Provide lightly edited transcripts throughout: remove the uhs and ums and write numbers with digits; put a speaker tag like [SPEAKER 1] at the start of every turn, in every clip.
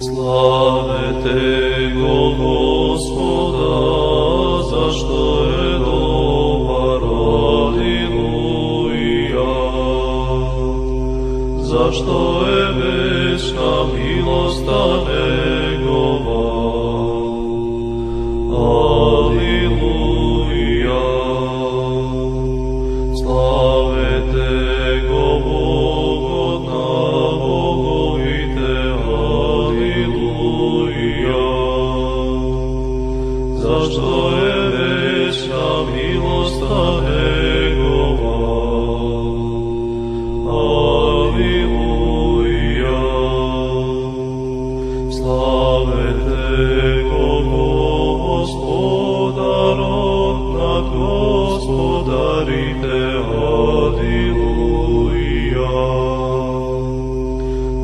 [SPEAKER 1] Slavite go Gospoda, zašto je dobar, aliluja. Zašto je večna milosta njegova, aliluja. Slavite go Bogodna, bogovite, aliluja. Zašto je večna milosta njegova, aliluja. Slavite go Gospodarom nad gospodarite, aliluja.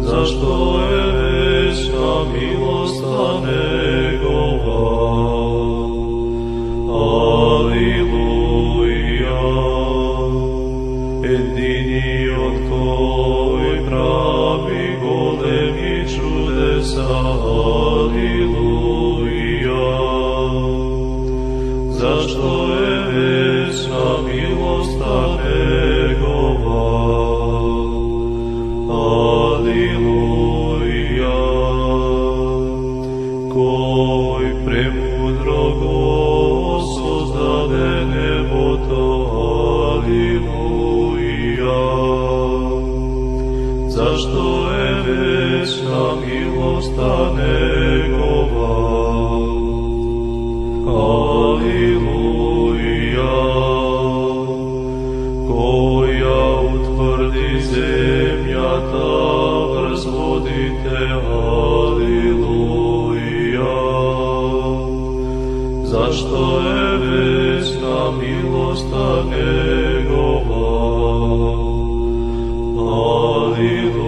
[SPEAKER 1] Zašto je večna milosta njegova, aliluja. Jedini od koji pravi golemi čudesa, aliluja. Zašto je večna milosta njegova, aliluja. Koji premudro sozdade nebo to, aliluja. Zašto je večna milosta njegova, aliluja. Koja utvrdi zemlja ta, razvodite, aliluja. Zašto je večna milosta njegova, aliluja.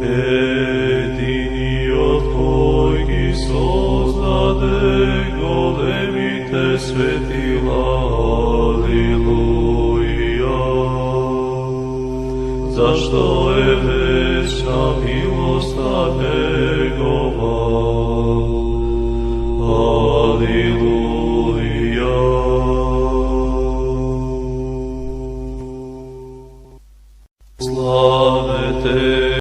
[SPEAKER 1] Jedini od kojih sozdade golemite svetila, aliluja. Zašto je večna milosta njegova,